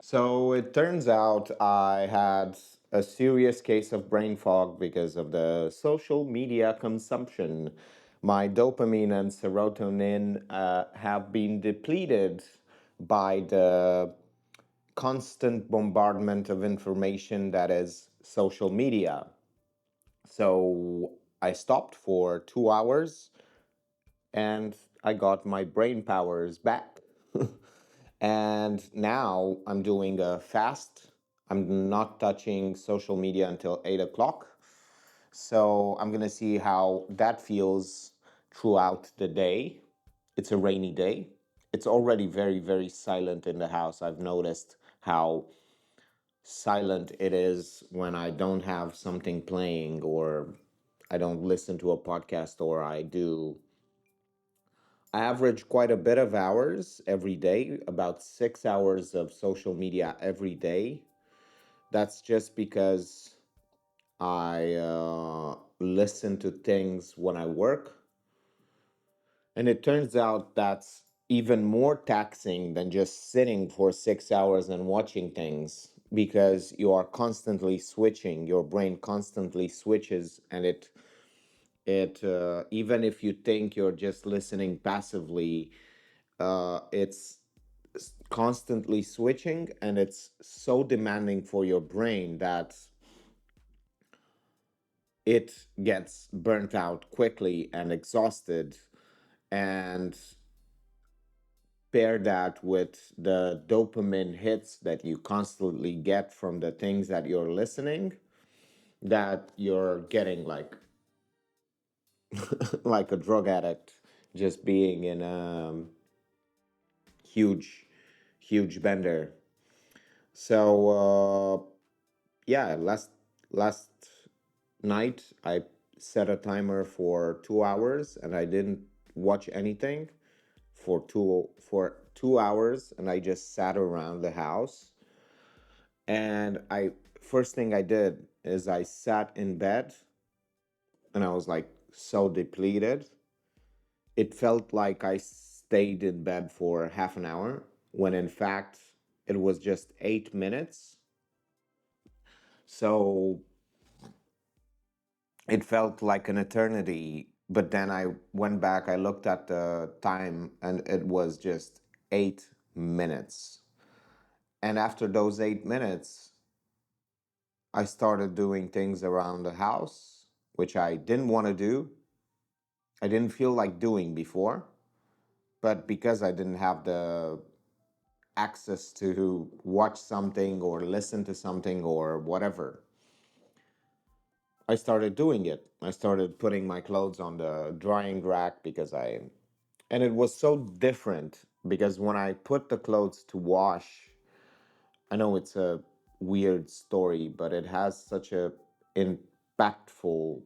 So it turns out I had a serious case of brain fog because of the social media consumption. My dopamine and serotonin have been depleted by the constant bombardment of information that is social media. So I stopped for 2 hours and I got my brain powers back. And now I'm doing a fast. I'm not touching social media until 8 o'clock. So I'm going to see how that feels throughout the day. It's a rainy day. It's already very, very silent in the house. I've noticed how silent it is when I don't have something playing or I don't listen to a podcast or I do. I average quite a bit of hours every day, about 6 hours of social media every day. That's just because I listen to things when I work. And it turns out that's even more taxing than just sitting for 6 hours and watching things because you are constantly switching. Your brain constantly switches, and it even if you think you're just listening passively, it's constantly switching, and it's so demanding for your brain that it gets burnt out quickly and exhausted. And pair that with the dopamine hits that you constantly get from the things that you're listening, that you're getting like like a drug addict, just being in a huge huge bender. So yeah, last night I set a timer for 2 hours and I didn't watch anything for 2 hours, and I just sat around the house. And I first thing I did is I sat in bed and I was like so depleted. It felt like I stayed in bed for half an hour when in fact it was just 8 minutes. So it felt like an eternity. But then I went back, I looked at the time, and it was just 8 minutes. And after those 8 minutes, I started doing things around the house, which I didn't want to do. I didn't feel like doing before, but because I didn't have the access to watch something or listen to something or whatever, I started doing it. I started putting my clothes on the drying rack and it was so different because when I put the clothes to wash, I know it's a weird story, but it has such a impactful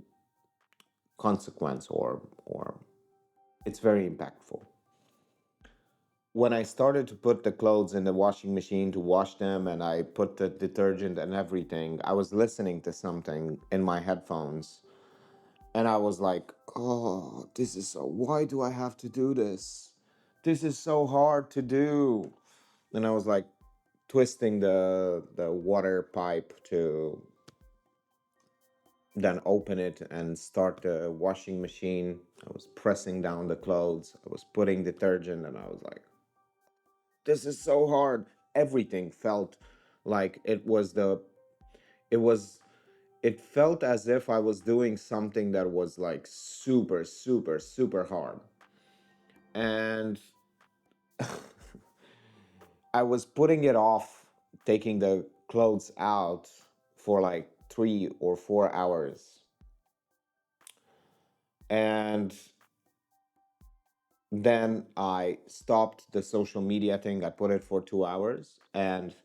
consequence or it's very impactful. When I started to put the clothes in the washing machine to wash them and I put the detergent and everything, I was listening to something in my headphones and I was like, "Oh, this is so why do I have to do this? This is so hard to do." And I was like twisting the water pipe to then open it and start the washing machine. I was pressing down the clothes. I was putting detergent and I was like, this is so hard. Everything felt like it was, it felt as if I was doing something that was like super, super, super hard. And I was putting it off, taking the clothes out for like 3 or 4 hours. And then I stopped the social media thing. I put it for 2 hours and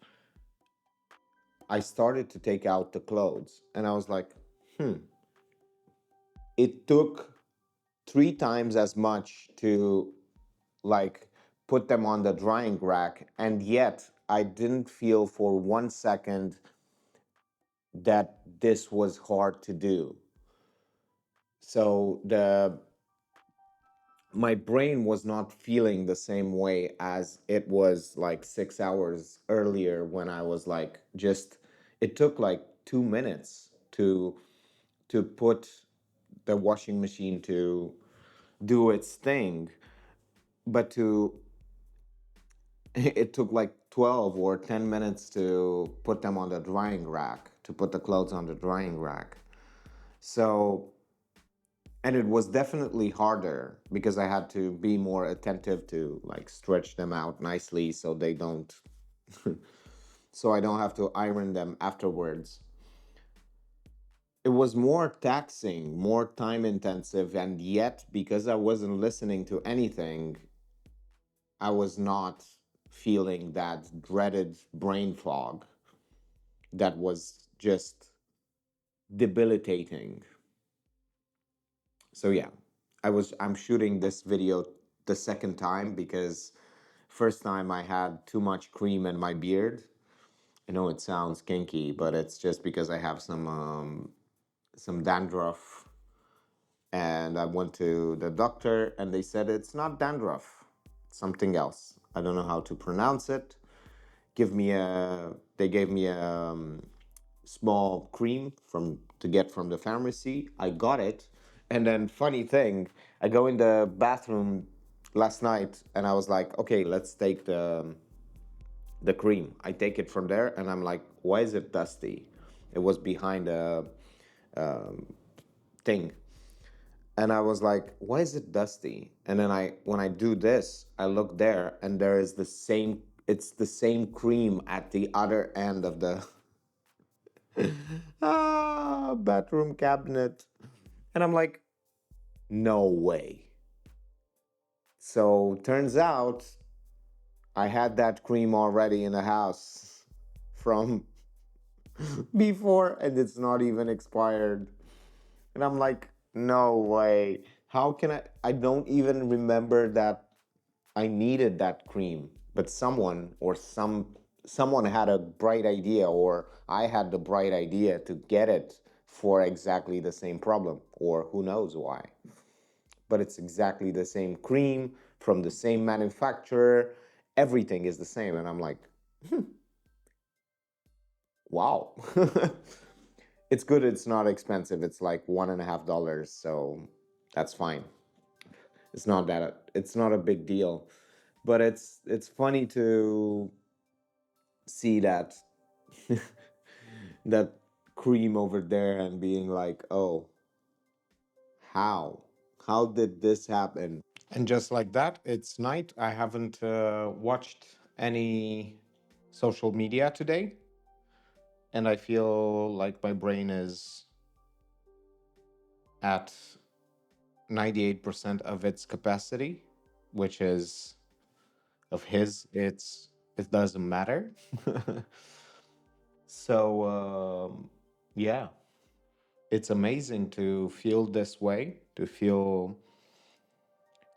I started to take out the clothes. And I was like, hmm, it took 3 times as much to like put them on the drying rack. And yet I didn't feel for 1 second that this was hard to do. So my brain was not feeling the same way as it was like 6 hours earlier when I was like just, it took like 2 minutes to put the washing machine to do its thing, but to it took like 12 or 10 minutes to put them on the drying rack, to put the clothes on the drying rack. So, and it was definitely harder because I had to be more attentive to like stretch them out nicely so they don't, so I don't have to iron them afterwards. It was more taxing, more time intensive, and yet because I wasn't listening to anything, I was not feeling that dreaded brain fog that was just debilitating. So yeah, I'm shooting this video the second time because first time I had too much cream in my beard. I know it sounds kinky, but it's just because I have some dandruff, and I went to the doctor and they said it's not dandruff, it's something else. I don't know how to pronounce it. They gave me a small cream from to get from the pharmacy. I got it, and then funny thing, I go in the bathroom last night and I was like, okay, let's take the cream. I take it from there and I'm like, why is it dusty? It was behind a thing, and I was like, why is it dusty? And then when I do this, I look there and there is the same. It's the same cream at the other end of the bathroom cabinet. And I'm like, no way. So turns out I had that cream already in the house from before and it's not even expired. And I'm like, no way. How can I don't even remember that I needed that cream, but someone had a bright idea, or I had the bright idea to get it for exactly the same problem, or who knows why. But it's exactly the same cream from the same manufacturer. Everything is the same, and I'm like, wow. It's good. It's not expensive. It's like $1.50, so that's fine. It's not a big deal, but it's funny to see that that cream over there and being like, oh, how? How did this happen? And just like that, it's night. I haven't watched any social media today, and I feel like my brain is at 98% of its capacity, which is of his. It doesn't matter. So yeah, it's amazing to feel this way, to feel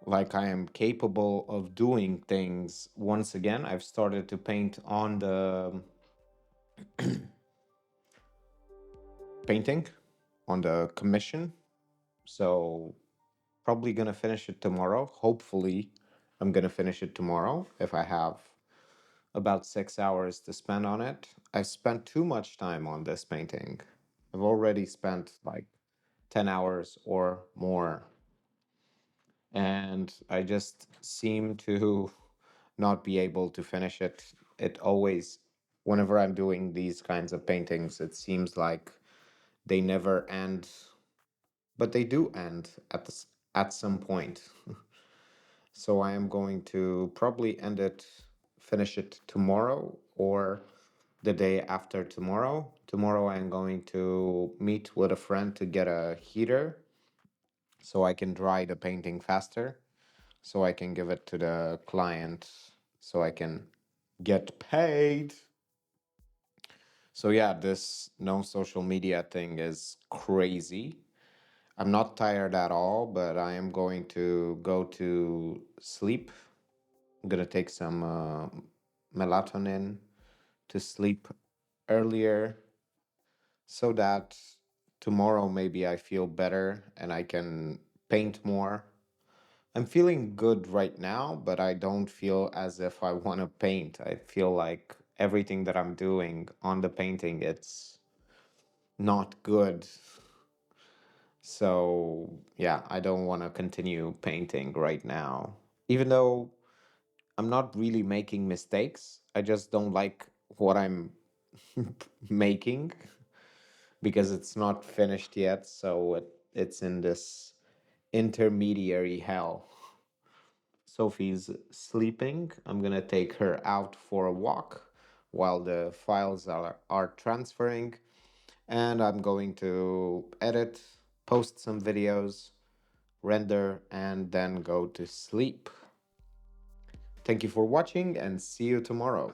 like I am capable of doing things once again. I've started to paint on the painting on the commission. So probably gonna finish it tomorrow. Hopefully, I'm gonna finish it tomorrow if I have about 6 hours to spend on it. I've spent too much time on this painting. I've already spent like 10 hours or more, and I just seem to not be able to finish it. It always, whenever I'm doing these kinds of paintings, it seems like they never end, but they do end at some point. So I am going to probably finish it tomorrow or the day after tomorrow. Tomorrow I'm going to meet with a friend to get a heater so I can dry the painting faster, so I can give it to the client, so I can get paid. So yeah, this no social media thing is crazy. I'm not tired at all, but I am going to go to sleep. I'm gonna take some melatonin to sleep earlier so that tomorrow maybe I feel better and I can paint more. I'm feeling good right now, but I don't feel as if I want to paint. I feel like everything that I'm doing on the painting, it's not good. So, yeah, I don't want to continue painting right now. Even though I'm not really making mistakes, I just don't like what I'm making because it's not finished yet. So it's in this intermediary hell. Sophie's sleeping. I'm gonna take her out for a walk while the files are transferring, and I'm going to edit, post some videos, render, and then go to sleep. Thank you for watching and see you tomorrow.